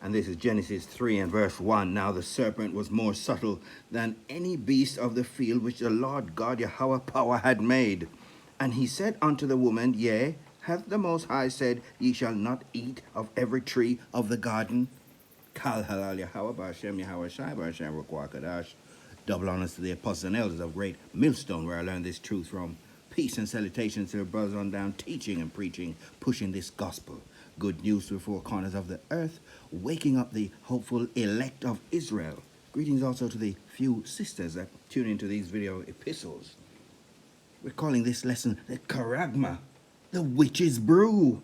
And this is Genesis 3 and verse 1. Now the serpent was more subtle than any beast of the field which the Lord God Yahweh power had made. And he said unto the woman, Yea, hath the Most High said, Ye shall not eat of every tree of the garden? Kal halal Yahweh b'Hashem Yahweh Shai b'Hashem Ruach Kadash. Double honors to the apostles and elders of Great Millstone, where I learned this truth from. Peace and salutations to the brothers on down, teaching and preaching, pushing this gospel. Good news to the four corners of the earth, waking up the hopeful elect of Israel. Greetings also to the few sisters that tune into these video epistles. We're calling this lesson the Charagma, the witch's brew.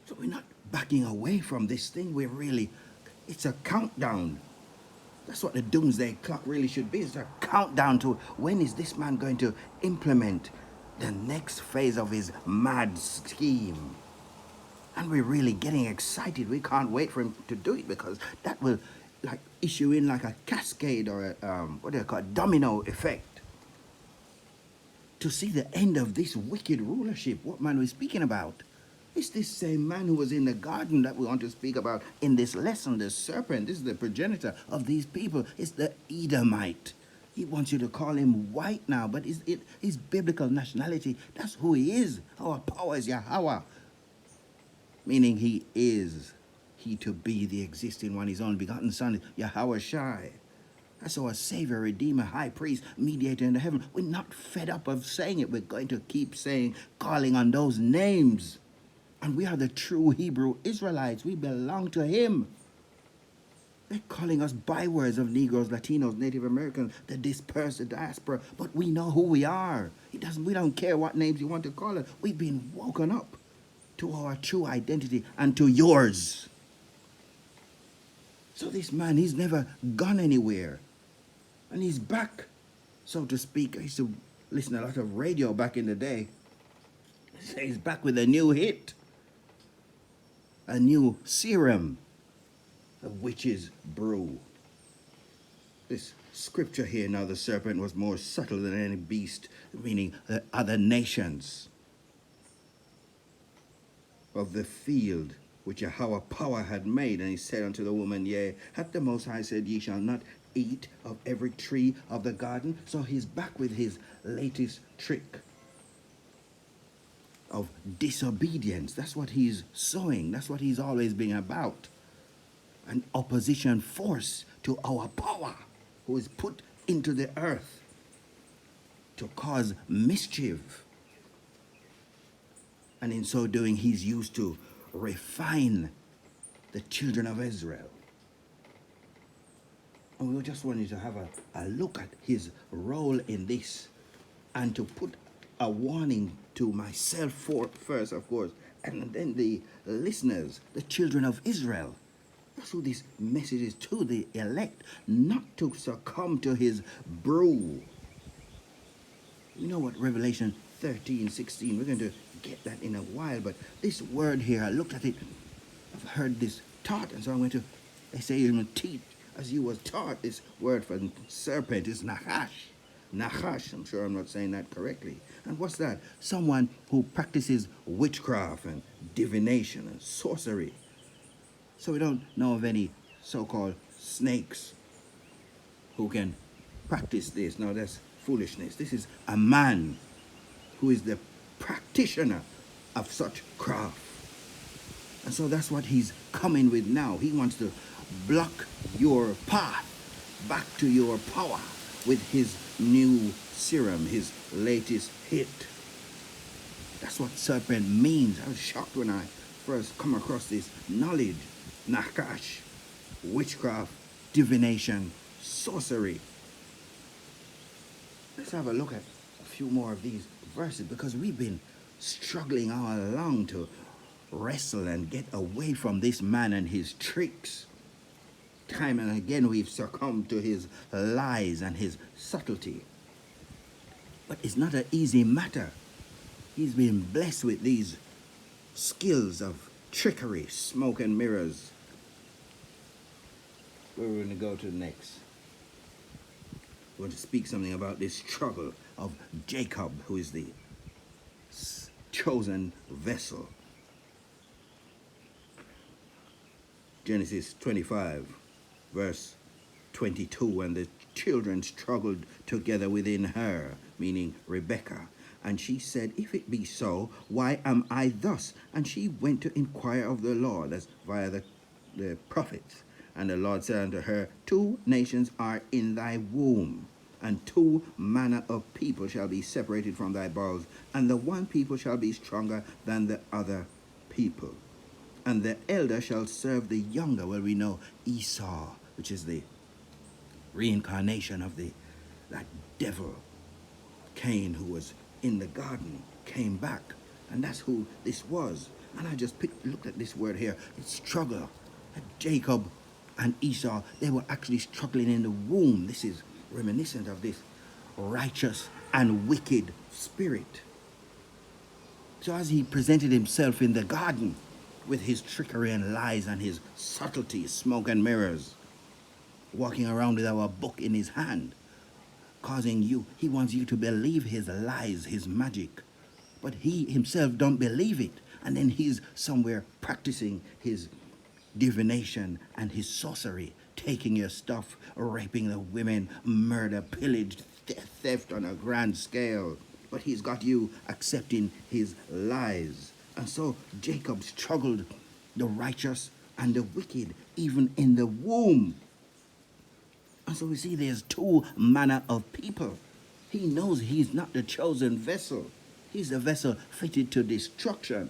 So we're not backing away from this thing. It's a countdown. That's what the doomsday clock really should be. It's a countdown to when is this man going to implement the next phase of his mad scheme. And we're really getting excited. We can't wait for him to do it, because that will like issue in like a cascade or a domino effect. To see the end of this wicked rulership, what man we're speaking about? It's this same man who was in the garden that we want to speak about in this lesson, the serpent. This is the progenitor of these people. It's the Edomite. He wants you to call him white now, but his biblical nationality, that's who he is. Our power is Yahweh, meaning he to be the existing one, his only begotten son, Yahweh Shai. That's our Savior, Redeemer, High Priest, Mediator in the heaven. We're not fed up of saying it. We're going to keep calling on those names. And we are the true Hebrew Israelites. We belong to him. They're calling us bywords of Negroes, Latinos, Native Americans, the dispersed, the diaspora. But we know who we are. We don't care what names you want to call it. We've been woken up to our true identity and to yours. So this man, he's never gone anywhere. And he's back, so to speak. I used to listen to a lot of radio back in the day. He's back with a new hit. A new serum, the witch's brew. This scripture here, now the serpent was more subtle than any beast, meaning the other nations of the field which Yahweh power had made. And he said unto the woman, Yea, hath the Most High said, Ye shall not eat of every tree of the garden? So he's back with his latest trick of disobedience. That's what he's sowing. That's what he's always been about. An opposition force to our power, who is put into the earth to cause mischief. And in so doing, he's used to refine the children of Israel. And we just wanted to have a look at his role in this, and to put a warning to myself first, of course, and then the listeners, the children of Israel. That's who this message is to, the elect, not to succumb to his brew. You know what, Revelation 13:16, we're going to get that in a while, but this word here, I looked at it, I've heard this taught, and so I'm going to, they say you're going to teach as you was taught. This word for serpent is Nachash. Nachash, I'm sure I'm not saying that correctly. And what's that? Someone who practices witchcraft and divination and sorcery. So we don't know of any so-called snakes who can practice this. No, that's foolishness. This is a man who is the practitioner of such craft. And so that's what he's coming with now. He wants to block your path back to your power with his new serum, his latest hit. That's what serpent means. I was shocked when I first come across this knowledge. Nakash, witchcraft, divination, sorcery. Let's have a look at a few more of these verses, because we've been struggling all along to wrestle and get away from this man and his tricks. Time and again we've succumbed to his lies and his subtlety. But it's not an easy matter. He's been blessed with these skills of trickery, smoke and mirrors. Where we're going to go to next. We want to speak something about this trouble of Jacob, who is the chosen vessel. Genesis 25, verse 22, and the children struggled together within her, meaning Rebekah. And she said, if it be so, why am I thus? And she went to inquire of the Lord, as via the prophets. And the Lord said unto her, two nations are in thy womb, and two manner of people shall be separated from thy bowels, and the one people shall be stronger than the other people. And the elder shall serve the younger. Well, we know Esau, which is the reincarnation of that devil Cain, who was in the garden, came back, and that's who this was. And I just looked at this word here. It's struggle. Jacob and Esau, they were actually struggling in the womb. This is reminiscent of this righteous and wicked spirit. So as he presented himself in the garden with his trickery and lies and his subtlety, smoke and mirrors, walking around with our book in his hand, he wants you to believe his lies, his magic. But he himself don't believe it. And then he's somewhere practicing his divination and his sorcery, taking your stuff, raping the women, murder, pillage, theft on a grand scale. But he's got you accepting his lies. And so Jacob struggled the righteous and the wicked, even in the womb. And so we see there's two manner of people. He knows he's not the chosen vessel. He's the vessel fitted to destruction.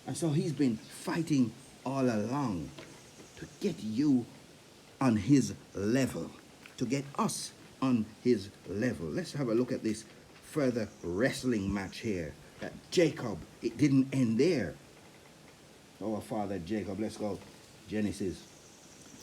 And so he's been fighting all along to get you on his level, to get us on his level. Let's have a look at this further wrestling match here. That Jacob, it didn't end there. Our father Jacob, let's go. Genesis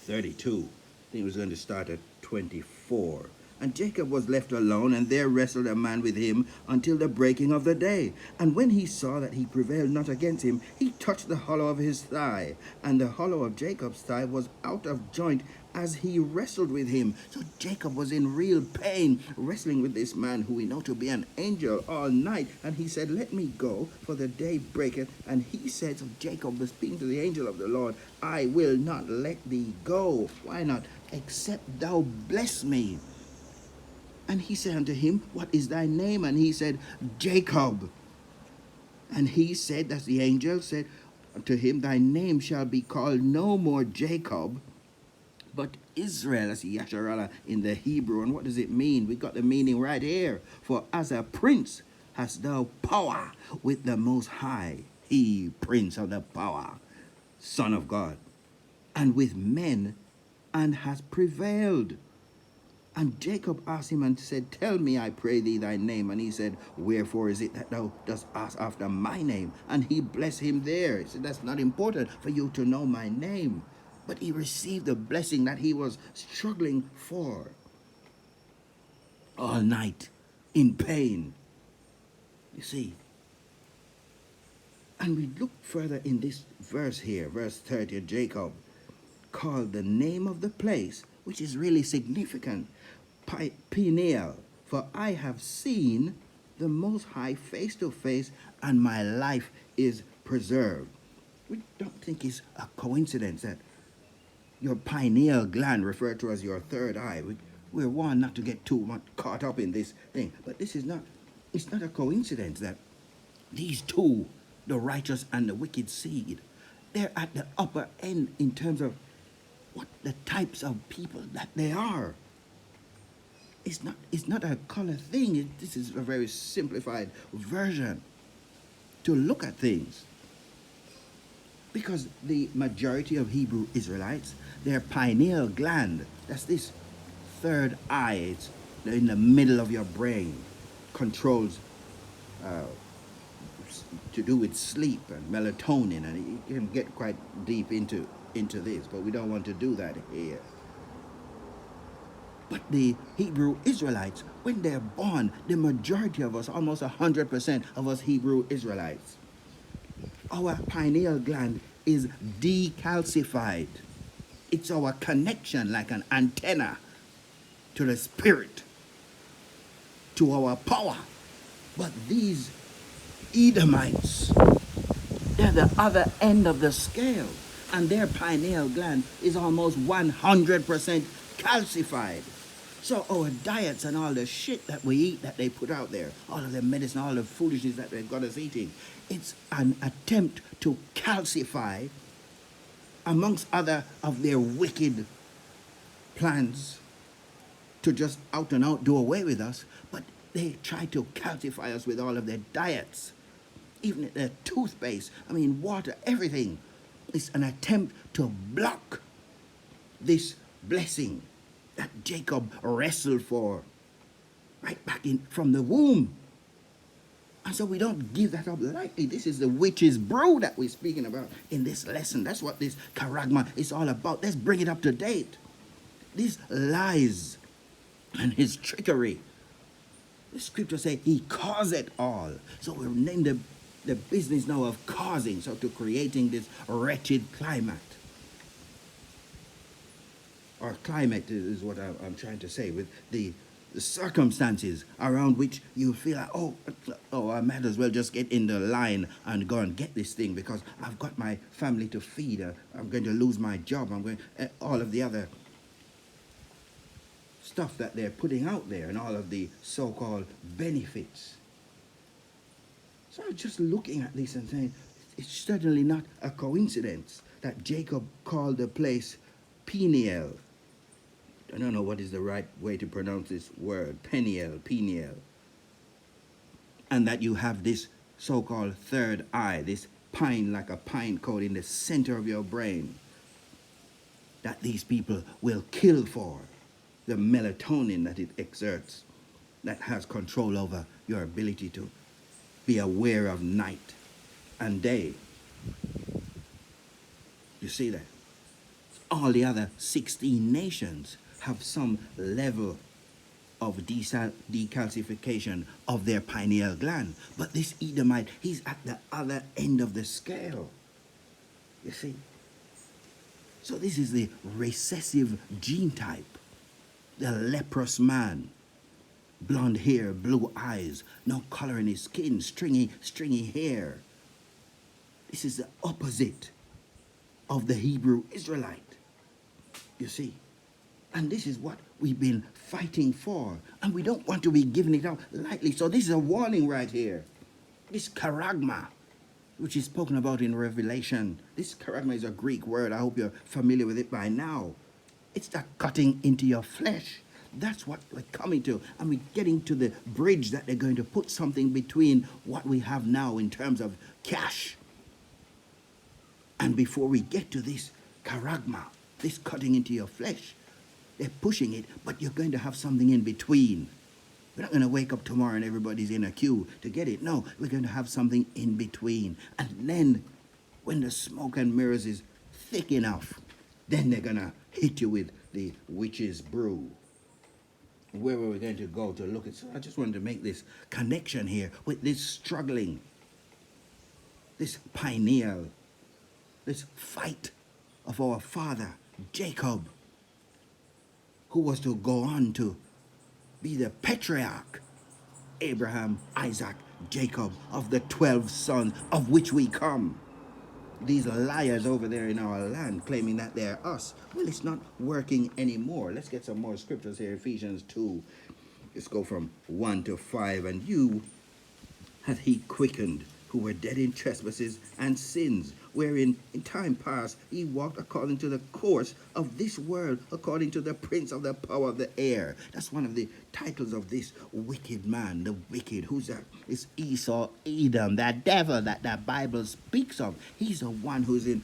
32. I think it was going to start at 24. And Jacob was left alone, and there wrestled a man with him until the breaking of the day. And when he saw that he prevailed not against him, he touched the hollow of his thigh. And the hollow of Jacob's thigh was out of joint as he wrestled with him. So Jacob was in real pain, wrestling with this man who we know to be an angel all night. And he said, let me go, for the day breaketh. And he said, so Jacob was speaking to the angel of the Lord, I will not let thee go. Why not? Except thou bless me. And he said unto him, what is thy name? And he said, Jacob. And he said, that's the angel, said unto him, thy name shall be called no more Jacob, but Israel. That's Yasharallah in the Hebrew. And what does it mean? We got the meaning right here. For as a prince hast thou power with the Most High, he, prince of the power, Son of God, and with men, and has prevailed. And Jacob asked him and said, tell me, I pray thee, thy name. And he said, wherefore is it that thou dost ask after my name? And he blessed him there. He said, that's not important for you to know my name. But he received the blessing that he was struggling for all night in pain. You see. And we look further in this verse here, verse 30, Jacob called the name of the place, which is really significant, Peniel, for I have seen the Most High face to face, and my life is preserved. We don't think it's a coincidence that your pineal gland, referred to as your third eye, we're warned not to get too much caught up in this thing, but this is not, it's not a coincidence that these two, the righteous and the wicked seed, they're at the upper end in terms of what the types of people that they are. It's not a color thing. This is a very simplified version to look at things. Because the majority of Hebrew Israelites, their pineal gland, that's this third eye, it's in the middle of your brain, controls to do with sleep and melatonin, and you can get quite deep into this, but we don't want to do that here. But the Hebrew Israelites, when they're born, the majority of us, almost 100% of us Hebrew Israelites, our pineal gland is decalcified. It's our connection, like an antenna, to the spirit, to our power. But these Edomites, they're the other end of the scale. And their pineal gland is almost 100% calcified. So our diets and all the shit that we eat that they put out there, all of the medicine, all the foolishness that they've got us eating, it's an attempt to calcify, amongst other of their wicked plans, to just out and out do away with us. But they try to calcify us with all of their diets, even their toothpaste, I mean water, everything. It's an attempt to block this blessing that Jacob wrestled for right back in from the womb. And so we don't give that up lightly. This is the witch's brew that we're speaking about in this lesson. That's what this Charagma is all about. Let's bring it up to date. These lies and his trickery. The scripture says he caused it all. So we're named the business now of causing, so to creating this wretched climate. Or climate is what I'm trying to say, with the circumstances around which you feel like, oh, I might as well just get in the line and go and get this thing because I've got my family to feed. I'm going to lose my job. I'm going all of the other stuff that they're putting out there and all of the so-called benefits. So I'm just looking at this and saying, it's certainly not a coincidence that Jacob called the place Peniel. I don't know what is the right way to pronounce this word, Peniel. And that you have this so-called third eye, this pine, like a pine cone in the center of your brain, that these people will kill for, the melatonin that it exerts, that has control over your ability to be aware of night and day. You see that? All the other 16 nations have some level of decalcification of their pineal gland. But this Edomite, he's at the other end of the scale. You see? So this is the recessive gene type. The leprous man. Blonde hair, blue eyes, no color in his skin, stringy hair. This is the opposite of the Hebrew Israelite. You see? And this is what we've been fighting for. And we don't want to be giving it out lightly. So this is a warning right here. This Charagma, which is spoken about in Revelation. This Charagma is a Greek word. I hope you're familiar with it by now. It's that cutting into your flesh. That's what we're coming to. And we're getting to the bridge that they're going to put something between what we have now in terms of cash. And before we get to this Charagma, this cutting into your flesh, they're pushing it, but you're going to have something in between. We're not going to wake up tomorrow and everybody's in a queue to get it. No, we're going to have something in between. And then when the smoke and mirrors is thick enough, then they're going to hit you with the witch's brew. Where were we going to go to look at? So I just wanted to make this connection here with this struggling, this pineal, this fight of our father, Jacob, who was to go on to be the patriarch, Abraham, Isaac, Jacob, of the 12 sons of which we come. These liars over there in our land claiming that they're us. Well, it's not working anymore. Let's get some more scriptures here. Ephesians 2. Let's go from 1 to 5. And you hath he quickened, who were dead in trespasses and sins, wherein in time past he walked according to the course of this world, according to the prince of the power of the air. That's one of the titles of this wicked man, the wicked. Who's that? It's Esau, Edom, that devil that the Bible speaks of. He's the one who's in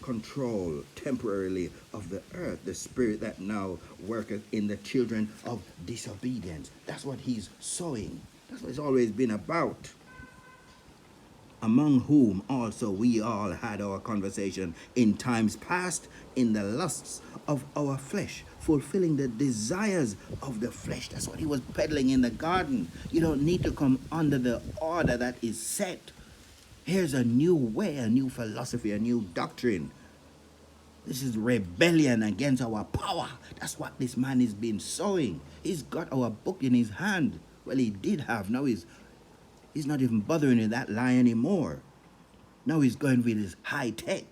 control temporarily of the earth, the spirit that now worketh in the children of disobedience. That's what he's sowing. That's what it's always been about. Among whom also we all had our conversation in times past in the lusts of our flesh, fulfilling the desires of the flesh. That's what he was peddling in the garden. You don't need to come under the order that is set. Here's a new way, a new philosophy, a new doctrine. This is rebellion against our power. That's what this man has been sowing. He's got our book in his hand. Well, he did have. Now he's not even bothering with that lie anymore. Now he's going with his high tech.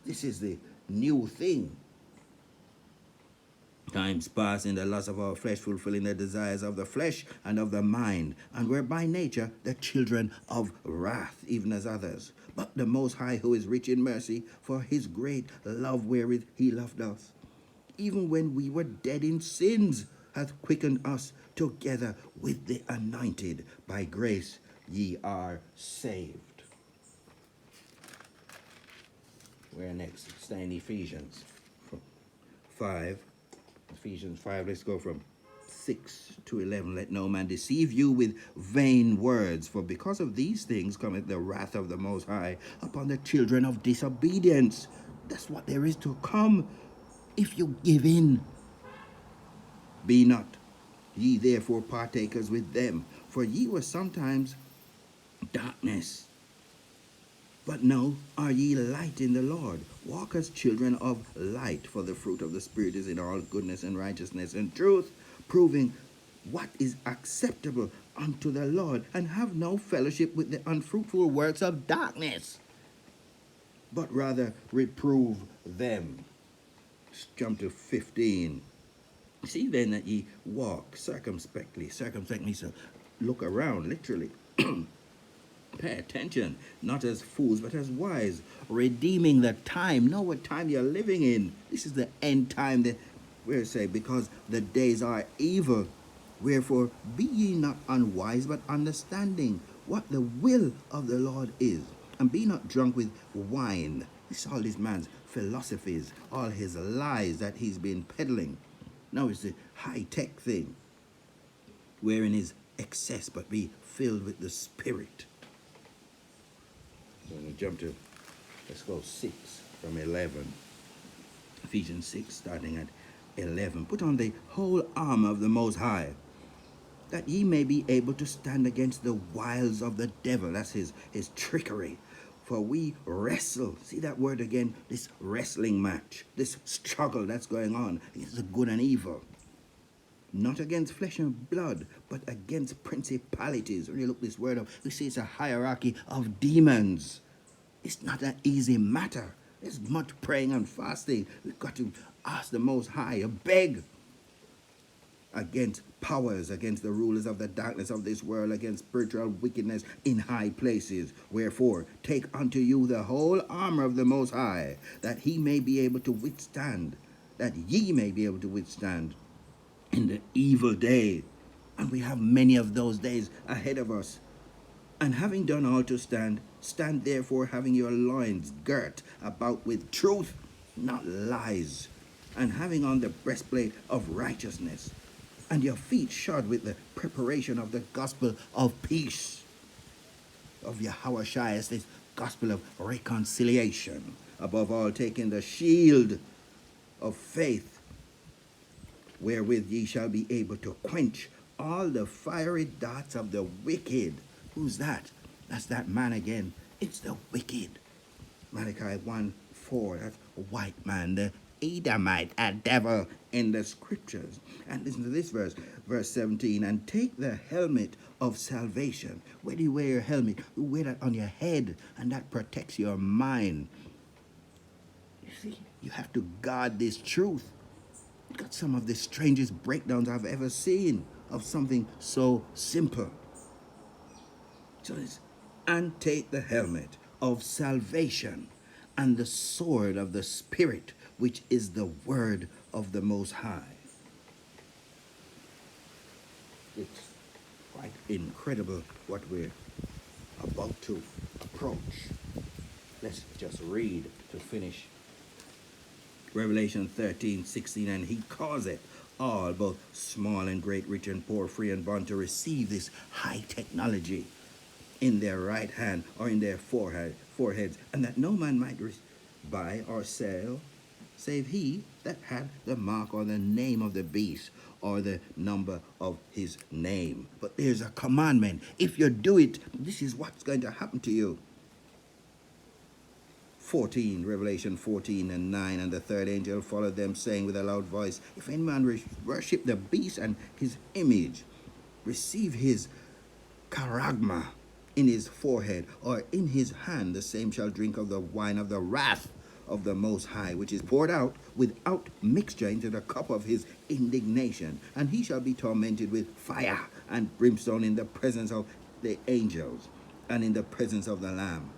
This is the new thing. Times pass in the lust of our flesh, fulfilling the desires of the flesh and of the mind, and we're by nature the children of wrath, even as others. But the Most High, who is rich in mercy, for his great love wherewith he loved us, even when we were dead in sins, hath quickened us together with the anointed. By grace ye are saved. Where next? Stay in Ephesians 5. Ephesians 5, let's go from 6 to 11. Let no man deceive you with vain words, for because of these things cometh the wrath of the Most High upon the children of disobedience. That's what there is to come if you give in. Be not ye therefore partakers with them, for ye were sometimes darkness. But now are ye light in the Lord. Walk as children of light, for the fruit of the Spirit is in all goodness and righteousness and truth, proving what is acceptable unto the Lord, and have no fellowship with the unfruitful works of darkness, but rather reprove them. Let's jump to 15. See then that ye walk circumspectly, so look around, literally. Pay attention, not as fools, but as wise, redeeming the time. Know what time you're living in. This is the end time that we say, because the days are evil. Wherefore, be ye not unwise, but understanding what the will of the Lord is. And be not drunk with wine. This is all this man's philosophies, all his lies that he's been peddling. Now it's the high-tech thing, wherein is excess, but be filled with the Spirit. So I'm going to jump to, let's go 6 from 11. Ephesians 6, starting at 11. Put on the whole armor of the Most High, that ye may be able to stand against the wiles of the devil. That's his trickery. For we wrestle, see that word again, this wrestling match, this struggle that's going on against the good and evil. Not against flesh and blood, but against principalities. When you look this word up, we see it's a hierarchy of demons. It's not an easy matter. There's much praying and fasting. We've got to ask the Most High, beg against powers, against the rulers of the darkness of this world, against spiritual wickedness in high places. Wherefore, take unto you the whole armor of the Most High, that he may be able to withstand, that ye may be able to withstand in the evil day. And we have many of those days ahead of us. And having done all to stand, stand therefore having your loins girt about with truth, not lies, and having on the breastplate of righteousness, and your feet shod with the preparation of the gospel of peace, of Yahushua, this gospel of reconciliation. Above all, taking the shield of faith, wherewith ye shall be able to quench all the fiery darts of the wicked. Who's that? That's that man again. It's the wicked. Malachi 1:4, that's a white man, the Edomite, a devil in the scriptures. And listen to this verse 17. And take the helmet of salvation. Where do you wear your helmet? You wear that on your head, and that protects your mind. You see, you have to guard this truth. You got some of the strangest breakdowns I've ever seen of something so simple. So it's, and take the helmet of salvation and the sword of the Spirit, which is the word of the Most High. It's quite incredible what we're about to approach. Let's just read to finish. Revelation 13:16, and he causeth all, both small and great, rich and poor, free and bond, to receive this high technology in their right hand or in their foreheads, and that no man might buy or sell, save he that had the mark or the name of the beast or the number of his name. But there's a commandment. If you do it, this is what's going to happen to you. 14, Revelation 14:9, and the third angel followed them, saying with a loud voice, if any man worship the beast and his image, receive his Charagma in his forehead or in his hand, the same shall drink of the wine of the wrath of the Most High, which is poured out without mixture into the cup of his indignation. And he shall be tormented with fire and brimstone in the presence of the angels and in the presence of the Lamb.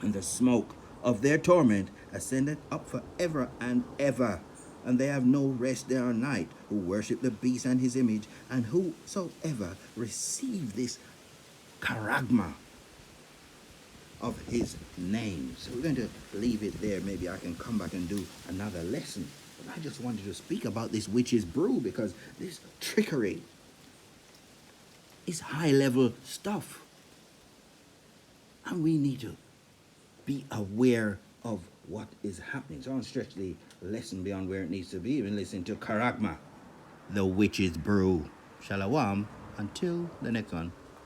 And the smoke of their torment ascendeth up forever and ever. And they have no rest day or night, who worship the beast and his image, and whosoever receive this charagma of his name. So we're going to leave it there. Maybe I can come back and do another lesson. But I just wanted to speak about this witch's brew, because this trickery is high level stuff. And we need to be aware of what is happening. So I don't stretch the lesson beyond where it needs to be and listen to Charagma, the witch's brew. Shalom. Until the next one.